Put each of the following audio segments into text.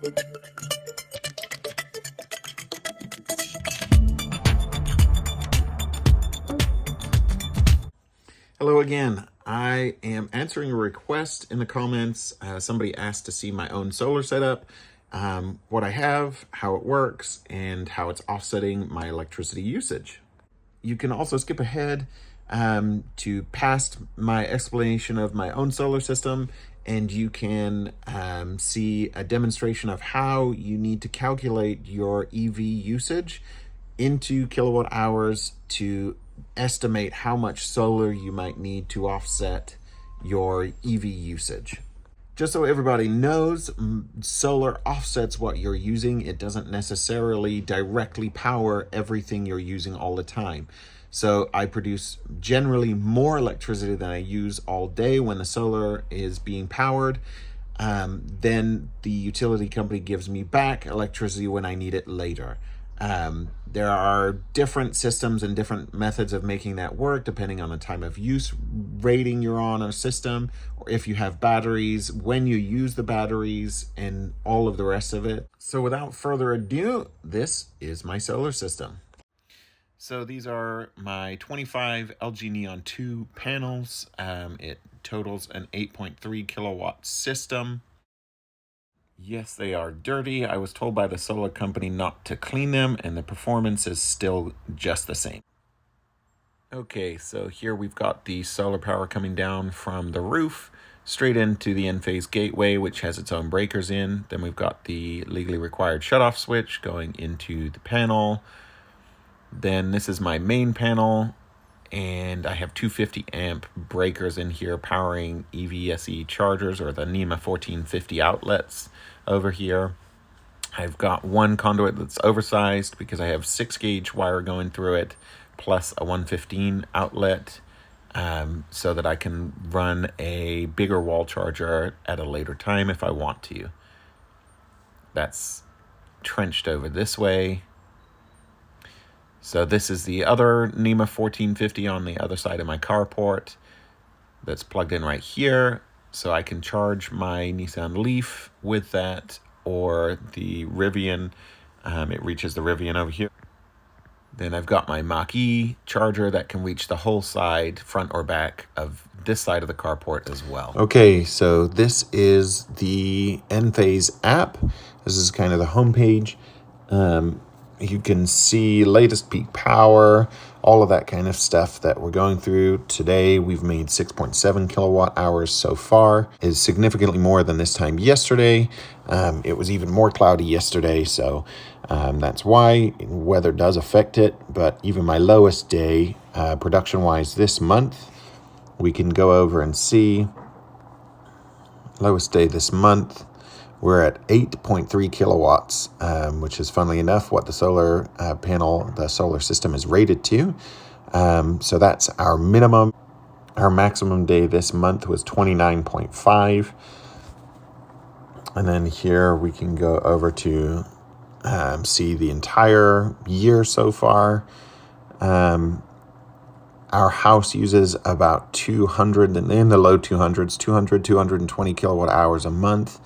Hello again. I am answering a request in the comments. Somebody asked to see my own solar setup, what I have, how it works, and how it's offsetting my electricity usage. You can also skip ahead to past my explanation of my own solar system, and you can see a demonstration of how you need to calculate your EV usage into kilowatt hours to estimate how much solar you might need to offset your EV usage. Just so everybody knows, solar offsets what you're using. It doesn't necessarily directly power everything you're using all the time. So I produce generally more electricity than I use all day when the solar is being powered. Then the utility company gives me back electricity when I need it later. There are different systems and different methods of making that work depending on the time of use rating you're on a system, or if you have batteries, when you use the batteries, and all of the rest of it. So without further ado, this is my solar system. So these are my 25 LG Neon 2 panels. It totals an 8.3 kilowatt system. Yes, they are dirty. I was told by the solar company not to clean them, and the performance is still just the same. Okay, so here we've got the solar power coming down from the roof straight into the Enphase gateway, which has its own breakers in. Then we've got the legally required shutoff switch going into the panel. Then this is my main panel, and I have 250 amp breakers in here powering EVSE chargers, or the NEMA 1450 outlets over here. I've got one conduit that's oversized because I have 6 gauge wire going through it, plus a 115 outlet, so that I can run a bigger wall charger at a later time if I want to. That's trenched over this way. So this is the other NEMA 1450 on the other side of my carport that's plugged in right here. So I can charge my Nissan Leaf with that, or the Rivian. It reaches the Rivian over here. Then I've got my Mach-E charger that can reach the whole side, front or back, of this side of the carport as well. Okay, so this is the Enphase app. This is kind of the homepage. You can see latest peak power, all of that kind of stuff that we're going through. Today, we've made 6.7 kilowatt hours so far. Is significantly more than this time yesterday. It was even more cloudy yesterday, so that's why weather does affect it. But even my lowest day, production-wise this month, we can go over and see. Lowest day this month, we're at 8.3 kilowatts, which is, funnily enough, what the solar panel, the solar system is rated to. So that's our minimum. Our maximum day this month was 29.5. And then here we can go over to see the entire year so far. Our house uses about 200, in the low 200s, 220 kilowatt hours a month.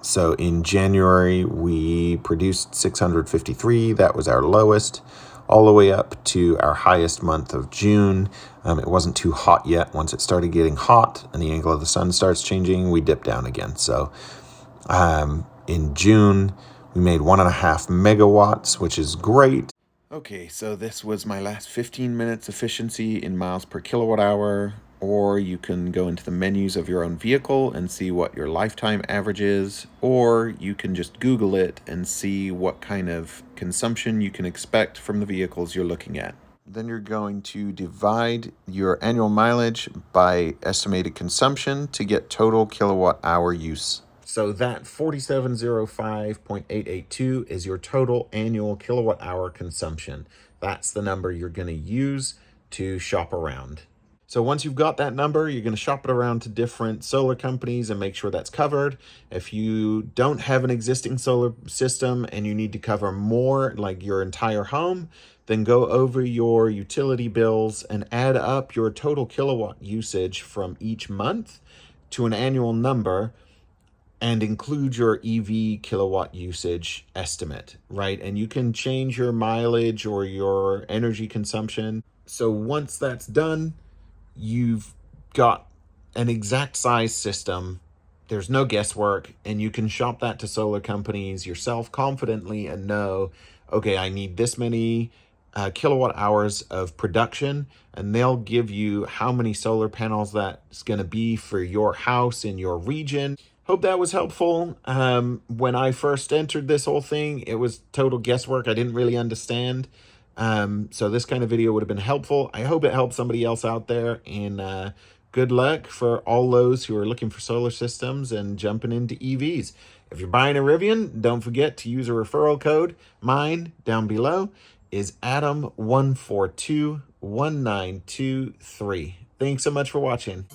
So in January, we produced 653. That was our lowest, all the way up to our highest month of June. It wasn't too hot yet. Once it started getting hot and the angle of the sun starts changing, we dip down again. So in June, we made 1.5 megawatts, which is great. Okay, so this was my last 15 minutes efficiency in miles per kilowatt hour. Or you can go into the menus of your own vehicle and see what your lifetime average is, or you can just Google it and see what kind of consumption you can expect from the vehicles you're looking at. Then you're going to divide your annual mileage by estimated consumption to get total kilowatt hour use. So that 4705.882 is your total annual kilowatt hour consumption. That's the number you're going to use to shop around. So once you've got that number, you're going to shop it around to different solar companies and make sure that's covered. If you don't have an existing solar system and you need to cover more, like your entire home, then go over your utility bills and add up your total kilowatt usage from each month to an annual number, and include your EV kilowatt usage estimate, right? And you can change your mileage or your energy consumption. So once that's done, you've got an exact size system. There's no guesswork, and you can shop that to solar companies yourself confidently and know, okay, I need this many kilowatt hours of production, and they'll give you how many solar panels that's going to be for your house in your region. Hope that was helpful. When I first entered this whole thing, it was total guesswork. I didn't really understand. So this kind of video would have been helpful. I hope it helps somebody else out there, and good luck for all those who are looking for solar systems and jumping into EVs. If you're buying a Rivian, don't forget to use a referral code. Mine, down below, is Adam142193. Thanks so much for watching.